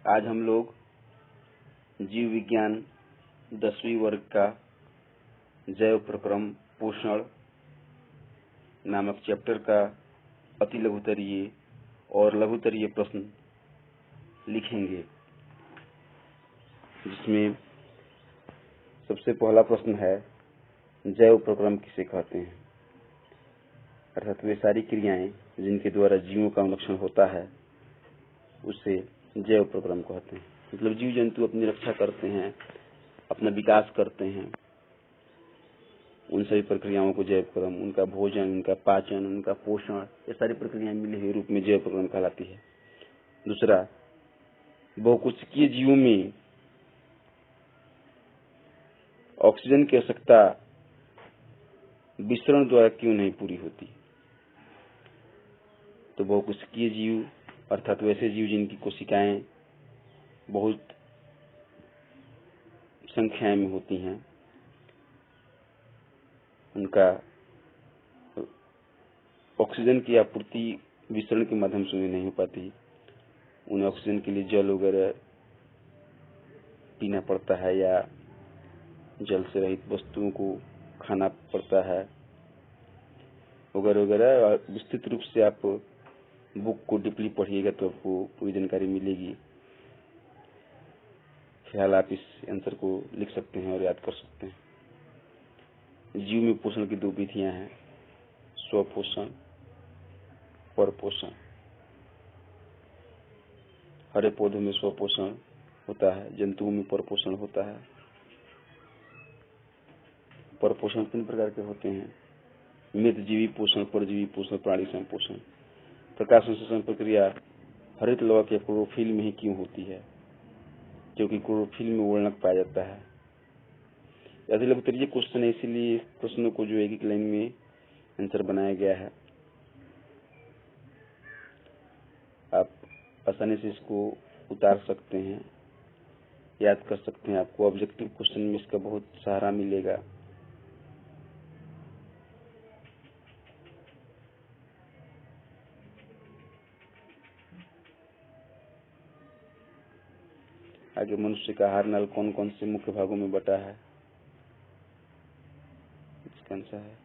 आज हम लोग जीव विज्ञान 10वीं वर्ग का जैव प्रक्रम पोषण नामक चैप्टर का अति लघुतरीय और लघुतरीय प्रश्न लिखेंगे, जिसमें सबसे पहला प्रश्न है जैव प्रक्रम किसे कहते हैं। अर्थात वे सारी क्रियाएं जिनके द्वारा जीवों का अनुरक्षण होता है उसे जैव प्रक्रम कहते हैं। मतलब जीव जंतु अपनी रक्षा करते हैं, अपना विकास करते हैं, उन सभी प्रक्रियाओं को जैव प्रक्रम, उनका भोजन, उनका पाचन, उनका पोषण, ये सारी प्रक्रियाएं मिले हुए रूप में जैव प्रक्रम कहलाती है। दूसरा, बहुकोशिकीय जीवों में ऑक्सीजन की आवश्यकता विसरण द्वारा क्यों नहीं पूरी होती। तो बहुकोशिकीय जीव अर्थात वैसे जीव जिनकी कोशिकाएं बहुत संख्या में होती हैं, उनका ऑक्सीजन की आपूर्ति विसरण के माध्यम से नहीं हो पाती। उन्हें ऑक्सीजन के लिए जल वगैरह पीना पड़ता है या जल से रहित वस्तुओं को खाना पड़ता है वगैरह वगैरह। विस्तृत रूप से आप बुक को डीपली पढ़िएगा तो आपको पूरी जानकारी मिलेगी। फिलहाल आप इस आंसर को लिख सकते हैं और याद कर सकते हैं। जीव में पोषण की दो विधियां हैं, स्वपोषण, परपोषण। हरे पौधों में स्वपोषण होता है, जंतुओं में परपोषण होता है। परपोषण 3 प्रकार के होते हैं, मितजीवी पोषण, परजीवी पोषण, प्राणी संपोषण। प्रकाश संश्लेषण प्रक्रिया हरित लवक या क्लोरोफिल में ही क्यों होती है, क्योंकि क्लोरोफिल में वर्णक पाया जाता है। अति लघुतरीय क्वेश्चन है, इसीलिए प्रश्नों को जो एक लाइन में आंसर बनाया गया है। आप आसानी से इसको उतार सकते हैं, याद कर सकते हैं। आपको ऑब्जेक्टिव क्वेश्चन में इसका बहुत सहारा मिलेगा। आगे मनुष्य का आहार नाल कौन कौन से मुख्य भागों में बटा है, इसका आंसर है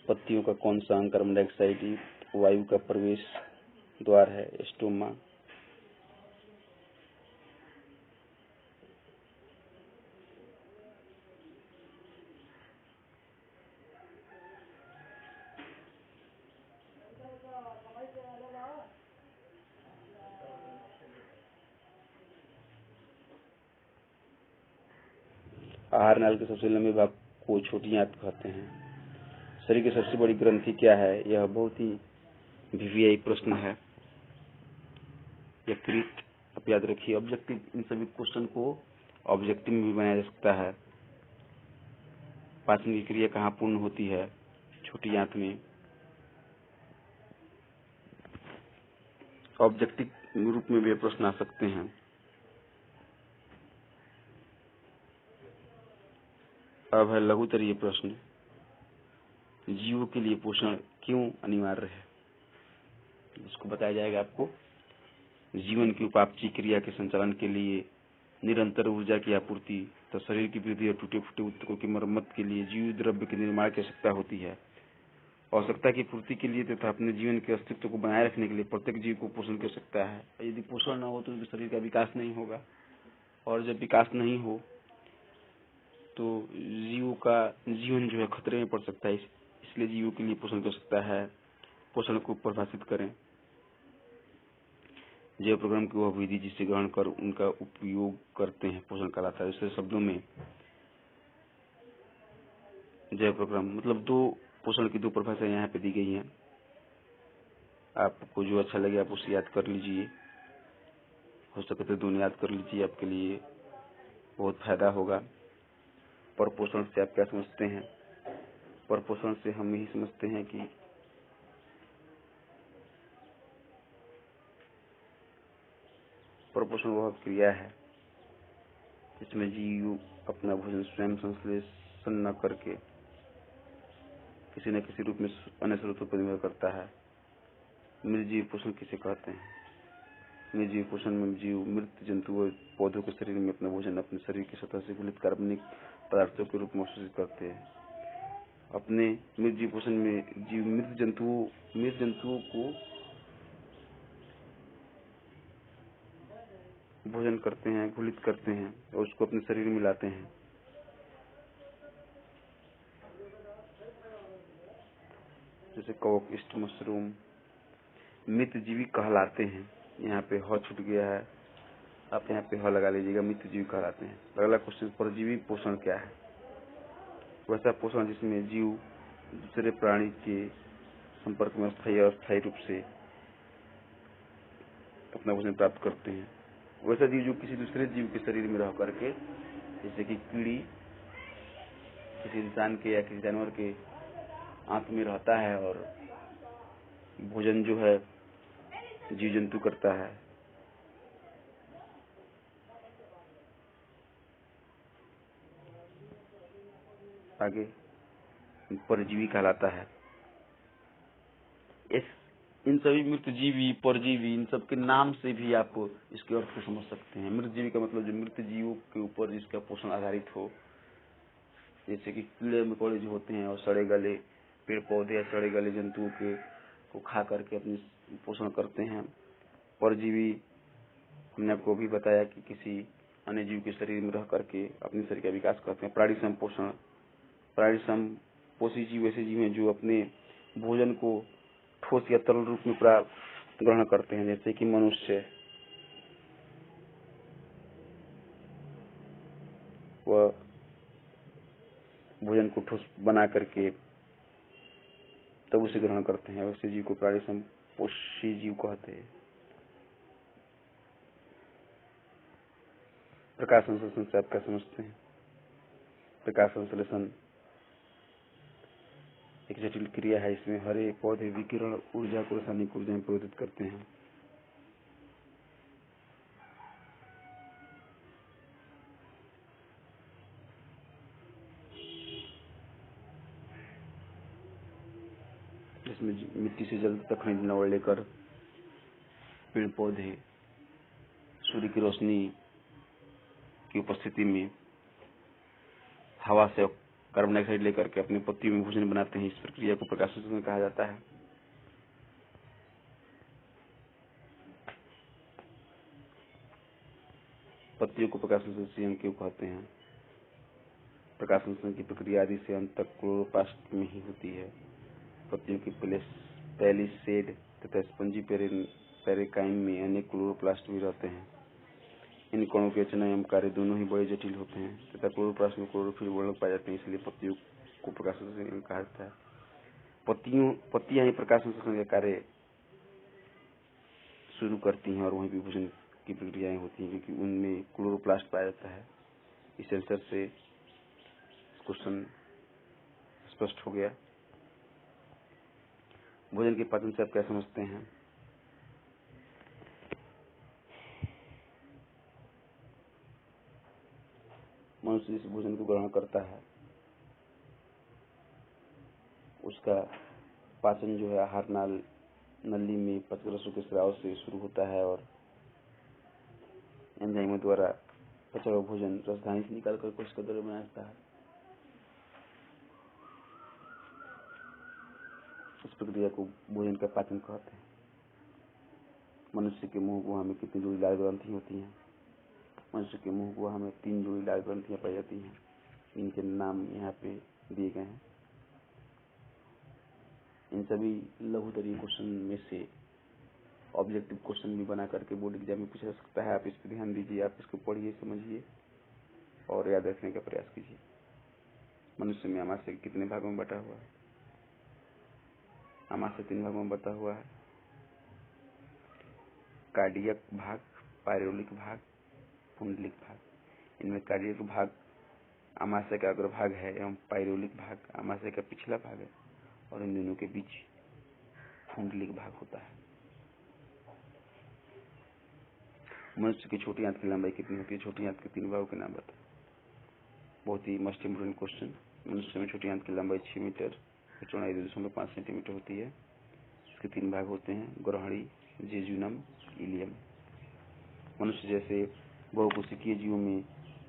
पत्तियों का कौन सा अंग कार्बन डाइऑक्साइड वायु का प्रवेश द्वार है, स्टोमा। आहार नाल के सबसे लंबे भाग को छोटी आंत कहते हैं। शरीर की सबसे बड़ी ग्रंथि क्या है, यह बहुत ही वीवीआई प्रश्न है। यकृत, आप याद रखिए। ऑब्जेक्टिव, इन सभी क्वेश्चन को ऑब्जेक्टिव में भी बनाया जा सकता है। पाचन की क्रिया कहाँ पूर्ण होती है, छोटी आंत में। ऑब्जेक्टिव रूप में भी प्रश्न आ सकते हैं। अब है लघुतरीय प्रश्न, जीवों के लिए पोषण क्यों अनिवार्य है। इसको बताया जाएगा आपको। जीवन की उपापचय क्रिया के संचालन के लिए निरंतर ऊर्जा की आपूर्ति तो शरीर की वृद्धि और टूटे फूटे ऊतकों की मरम्मत के लिए जीव द्रव्य के निर्माण की आवश्यकता होती है। आवश्यकता की पूर्ति के लिए तथा अपने जीवन के अस्तित्व को बनाए रखने के लिए प्रत्येक जीव को पोषण की आवश्यकता है। यदि पोषण न हो तो शरीर का विकास नहीं होगा, और जब विकास नहीं हो तो जीवों का जीवन जो है खतरे में पड़ सकता है। इसलिए जीवों के लिए पोषण की आवश्यकता है। पोषण को परिभाषित करें। जैव प्रक्रम की वह विधि जिसे ग्रहण कर उनका उपयोग करते हैं पोषण कहलाता है। दूसरे शब्दों में जैव प्रक्रम मतलब दो पोषण की दो परिभाषाएं यहाँ पे दी गई हैं। आपको जो अच्छा लगे आप उसे याद कर लीजिए, हो सके तो दोनों याद कर लीजिए, आपके लिए बहुत फायदा होगा। पर पोषण से आप क्या समझते हैं। पर पोषण से हम यही समझते हैं कि प्रपोषण वह क्रिया है जिसमें जीव अपना भोजन स्वयं संश्लेषण न करके किसी न किसी रूप में अन्य स्रोतों पर निर्भर करता है। निर्जीव पोषण किसे कहते हैं? निर्जीव पोषण में जीव मृत जंतुओं पौधों के शरीर में अपना भोजन अपने शरीर की सतह से घुलित कार्बनिक पदार्थों के रूप में अवशोषित करते हैं। अपने निर्जीव पोषण में जीव मृत जंतुओं को भोजन करते हैं, घुलित करते हैं और उसको अपने शरीर में लाते हैं। जैसे कवक, ईस्ट, मशरूम मृत जीवी कहलाते हैं। यहाँ पे ह छूट गया है, आप यहाँ पे ह लगा लीजिएगा। मृत जीवी कहलाते हैं। अगला क्वेश्चन, परजीवी पोषण क्या है? वैसा पोषण जिसमें जीव दूसरे प्राणी के संपर्क में स्थायी और अस्थायी रूप से अपना भोजन प्राप्त करते हैं। वैसा जीव जो किसी दूसरे जीव के शरीर में रह करके, जैसे कि कीड़ी किसी इंसान के या किसी जानवर के आंत में रहता है और भोजन जो है जीव जंतु करता है। आगे परजीवी कहलाता है। इन सभी मृत जीवी, परजीवी, इन सब के नाम से भी आप इसके अर्थ को समझ सकते हैं। मृत जीवी का मतलब जो मृत जीवों के ऊपर जिसका पोषण आधारित हो, जैसे कि कीड़े मकोड़े जो होते हैं और सड़े गले पेड़ पौधे या सड़े गले जंतुओं के को खा करके अपनी पोषण करते हैं। परजीवी हमने आपको भी बताया कि किसी अन्य जीव के शरीर में रह करके अपने शरीर का विकास करते हैं। प्राणी संपोषण, प्राणी संपोषी जीव ऐसे जीव हैं जो अपने भोजन को ठोस या तरल रूप में ग्रहण करते हैं, जैसे कि मनुष्य। वह भोजन को ठोस बना करके तब उसे ग्रहण करते हैं। वैसे जीव को प्राणी संपोषी जीव कहते हैं। प्रकाश संश्लेषण से आप क्या समझते हैं? प्रकाश संश्लेषण एक जटिल क्रिया है। इसमें हरे पौधे विकिरण ऊर्जा को रासायनिक ऊर्जा में परिवर्तित करते हैं। जिसमें मिट्टी से जल तक खनिज लवण लेकर पेड़ पौधे सूर्य की रोशनी की उपस्थिति में हवा से कार्बन डाइऑक्साइड लेकर के अपने पत्तियों में भोजन बनाते हैं। इस प्रक्रिया को प्रकाश संश्लेषण कहा जाता है। पत्तियों को प्रकाश संश्लेषण क्यों कहते हैं? प्रकाश संश्लेषण की प्रक्रिया आदि से अंत तक क्लोरोप्लास्ट में ही होती है। पत्तियों की पैलिसेड तथा स्पंजी पेरिकाइम में अनेक क्लोरोप्लास्ट भी रहते हैं। इन कणों के रचना एवं कार्य दोनों ही बड़े जटिल होते हैं तथा क्लोरोप्लास्ट में क्लोरोफिल वर्णक पाए जाते हैं। इसलिए पत्तियों को प्रकाश संश्लेषण कहा जाता है। पत्तियां ही प्रकाश संश्लेषण का कार्य शुरू करती हैं और वहीं भी भोजन की प्रक्रियाएं होती हैं, क्योंकि उनमें क्लोरोप्लास्ट पाया जाता है। इस आंसर से क्वेश्चन स्पष्ट हो गया। भोजन के पाचन से आप क्या समझते हैं? मनुष्य जिस भोजन को ग्रहण करता है उसका पाचन जो है आहार नली में पचरसों के स्राव से शुरू होता है और एंजाइमों द्वारा पचा हुआ भोजन रसधानी से निकाल कर कोशिका के द्वारा बनाया जाता है। इस प्रक्रिया को भोजन का पाचन कहते हैं। मनुष्य के मुंह गुहा में कितनी जोड़ी लाल ग्रंथि होती हैं? मनुष्य के मुंह गुहा में 3 जोड़ी लाल ग्रंथियां पाई जाती हैं। इनके नाम यहाँ पे दिए गए हैं। इन सभी लघुतरीय क्वेश्चन में से ऑब्जेक्टिव क्वेश्चन भी बना करके बोर्ड एग्जाम में पूछा जा सकता है। आप इस पर ध्यान दीजिए, आप इसको पढ़िए, समझिए और याद रखने का प्रयास कीजिए। मनुष्य में आमाशय कितने भागों में बटा हुआ है? आमाशय 3 भागों में बटा हुआ है। कार्डियक भाग, पायरोलिक भाग, पुंडलिक भाग। इनमें कार्डियक भाग आमाशय का अग्रभाग है एवं पायरोलिक भाग आमाशय का पिछला भाग है और इन दोनों के बीच पुंडलिक भाग होता है। मनुष्य की छोटी आंत की लंबाई कितनी होती है? छोटी आंत के 3 भागों के नाम बताओ। बहुत ही मस्ट इम्पोर्टेंट क्वेश्चन। मनुष्य में छोटी आंत की लंबाई 6 मीटर, चौड़ाई 2.5 सेंटीमीटर होती है। इसके 3 भाग होते हैं, ग्रहणी, जेजुनम, इलियम। मनुष्य जैसे बहुकोशिकीय जीवों में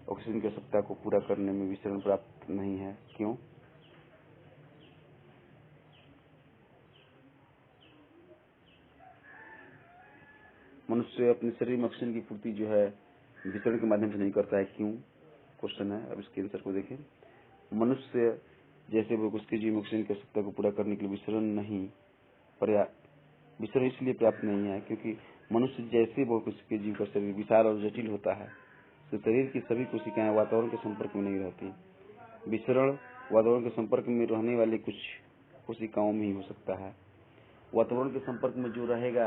ऑक्सीजन की आवश्यकता को पूरा करने में विसरण प्राप्त नहीं है। क्यों? मनुष्य अपने शरीर में ऑक्सीजन की पूर्ति जो है विसरण के माध्यम से नहीं करता है। क्यों? क्वेश्चन है। अब इसके आंसर को देखें। मनुष्य जैसे बहुकोशिकीय जीव में ऑक्सीजन की आवश्यकता को पूरा करने के लिए विसरण इसलिए पर्याप्त नहीं है क्योंकि मनुष्य जैसे बहुकोशिकीय जीव का शरीर विशाल और जटिल होता है, तो शरीर की सभी कोशिकाएं वातावरण के संपर्क में नहीं रहती। विसरण वातावरण के संपर्क में रहने वाले कुछ कोशिकाओं में ही हो सकता है। वातावरण के संपर्क में जो रहेगा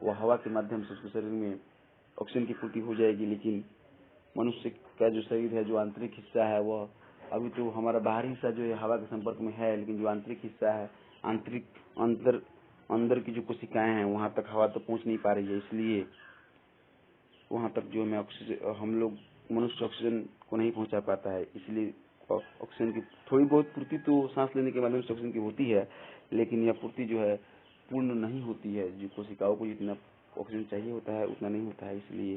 वह हवा के माध्यम से उसके शरीर में ऑक्सीजन की पूर्ति हो जाएगी। लेकिन मनुष्य का जो शरीर है, जो आंतरिक हिस्सा है, वह अभी तो हमारा बाहरी हिस्सा जो है हवा के संपर्क में है, लेकिन जो आंतरिक हिस्सा है, आंतरिक अंदर की जो कोशिकाएं हैं वहां तक हवा तो पहुंच नहीं पा रही है। इसलिए वहां तक जो हमें ऑक्सीजन, हम लोग मनुष्य ऑक्सीजन को नहीं पहुंचा पाता है। इसलिए ऑक्सीजन की थोड़ी बहुत पूर्ति तो सांस लेने के माध्यम से ऑक्सीजन की होती है, लेकिन यह पूर्ति जो है पूर्ण नहीं होती है। जो कोशिकाओं को जितना ऑक्सीजन चाहिए होता है उतना नहीं होता है। इसलिए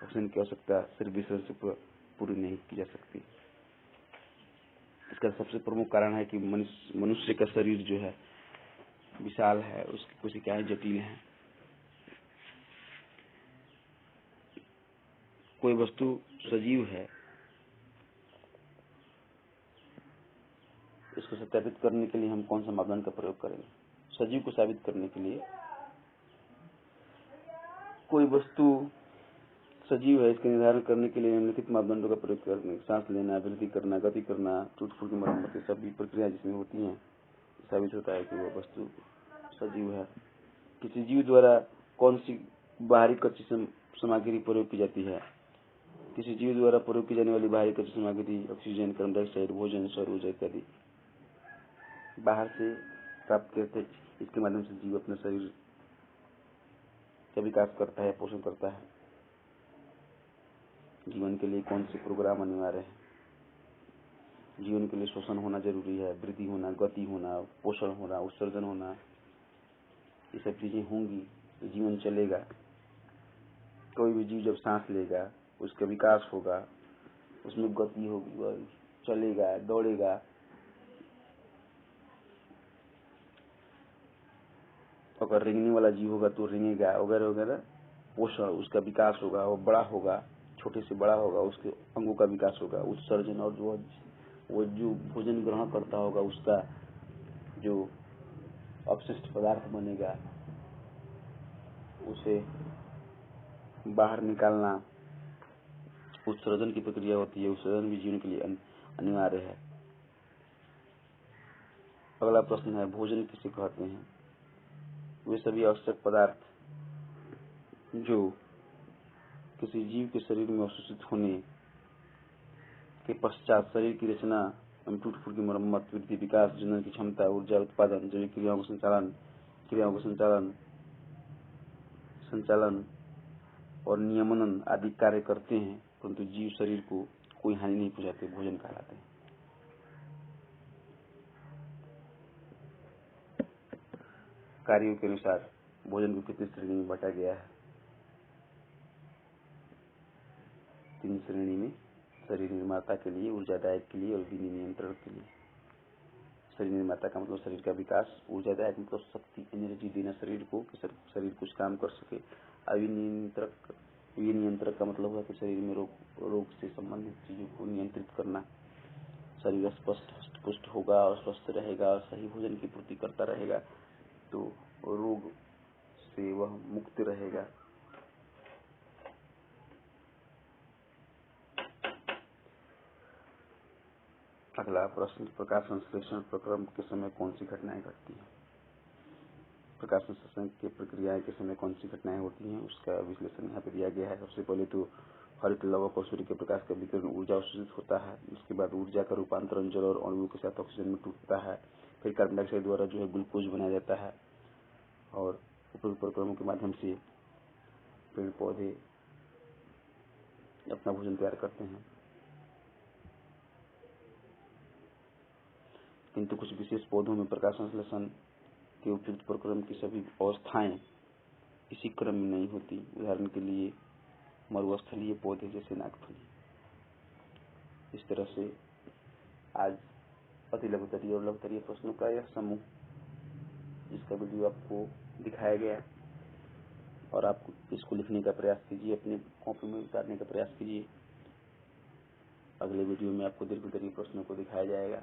ऑक्सीजन की आवश्यकता सिर्फ विसरण से पूरी नहीं की जा सकती। इसका सबसे प्रमुख कारण है कि मनुष्य का शरीर जो है विशाल है, उसकी कोशिकाएं जटिल हैं। कोई वस्तु सजीव है, इसको सत्यापित करने के लिए हम कौन सा मापदंड का प्रयोग करेंगे? सजीव को साबित करने के लिए कोई वस्तु सजीव है, इसके निर्धारण करने के लिए निम्नलिखित मापदंडों का प्रयोग करेंगे। सांस लेना, वृद्धि करना, गति करना, टूट-फूट की मरम्मत, सभी प्रक्रिया जिसमें होती हैं, साबित होता है कि वह वस्तु सजीव है। किसी जीव द्वारा कौन सी बाहरी कच्ची सामग्री प्रयोग की जाती है? किसी जीव द्वारा प्रयोग की जाने वाली बाहरी कच्ची सामग्री ऑक्सीजन, कार्बन डाइऑक्साइड, भोजन, सौर ऊर्जा इत्यादि बाहर से प्राप्त करते हैं। इसके माध्यम से जीव अपने शरीर का विकास करता है, पोषण करता है। जीवन के लिए कौन से प्रोग्राम अनिवार्य है? जीवन के लिए श्वसन होना जरूरी है, वृद्धि होना, गति होना, पोषण होना, उत्सर्जन होना, ये सब चीजें होंगी तो जीवन चलेगा। कोई भी जीव जब सांस लेगा उसका विकास होगा, उसमें गति होगी, वह चलेगा, दौड़ेगा। अगर रेंगने वाला जीव होगा तो रेंगेगा वगैरह वगैरह। पोषण, उसका विकास होगा, वो बड़ा होगा, छोटे से बड़ा होगा, उसके अंगों का विकास होगा। उत्सर्जन, और वो जो भोजन ग्रहण करता होगा उसका जो अपशिष्ट पदार्थ बनेगा उसे बाहर निकालना, उत्सर्जन की प्रक्रिया होती है। उत्सर्जन भी जीवन के लिए अनिवार्य है। अगला प्रश्न है, भोजन किसे कहते हैं? वे सभी आवश्यक पदार्थ जो किसी जीव के शरीर में अवशोषित होने के पश्चात शरीर की रचना एवं टूट-फूट की मरम्मत, वृद्धि, विकास, जनन की क्षमता, ऊर्जा उत्पादन, जैविक क्रियाओं का संचालन और नियमन आदि कार्य करते हैं, परंतु जीव शरीर को कोई हानि नहीं पहुंचाते, भोजन कहलाते हैं। कार्यों के अनुसार भोजन को कितनी श्रेणी में बांटा गया है? 3 श्रेणी में। शरीर निर्माता के लिए, ऊर्जादायक के लिए और विनियंत्रण के लिए। शरीर निर्माता का मतलब शरीर का विकास, ऊर्जादायक मतलब शक्ति, एनर्जी देना शरीर को कि शरीर कुछ काम कर सके। विनियंत्रक का मतलब है कि शरीर में रोग से संबंधित चीजों को नियंत्रित करना। शरीर स्पष्ट पुष्ट होगा और स्वस्थ रहेगा और सही भोजन की पूर्ति करता रहेगा तो रोग से वह मुक्त रहेगा। अगला प्रश्न, प्रकाश संश्लेषण प्रक्रम के समय कौन सी घटनाएं घटती हैं? प्रकाश संश्लेषण की प्रक्रिया के समय कौन सी घटनाएं होती हैं, उसका विश्लेषण यहाँ पे दिया गया है। सबसे पहले तो हरित लवक और सूर्य के प्रकाश का विकिरण ऊर्जा अवशोषित होता है। उसके बाद ऊर्जा का रूपांतरण जल और अणुओं के साथ ऑक्सीजन में टूटता है। फिर कार्बन डाइऑक्साइड द्वारा जो है ग्लूकोज बनाया जाता है और उपयुक्त प्रक्रमों के माध्यम से पेड़ पौधे अपना भोजन तैयार करते हैं, किंतु कुछ विशेष पौधों में प्रकाश संश्लेषण के उपयुक्त प्रक्रम की सभी अवस्थाएं इसी क्रम में नहीं होती। उदाहरण के लिए मरुस्थलीय पौधे जैसे नागफनी। इस तरह से आज अति लघुतरीय और लघुतरीय प्रश्नों का यह समूह, जिसका वीडियो आपको दिखाया गया, और आप इसको लिखने का प्रयास कीजिए, अपने कॉपी में उतारने का प्रयास कीजिए। अगले वीडियो में आपको दीर्घतरीय प्रश्नों को दिखाया जाएगा।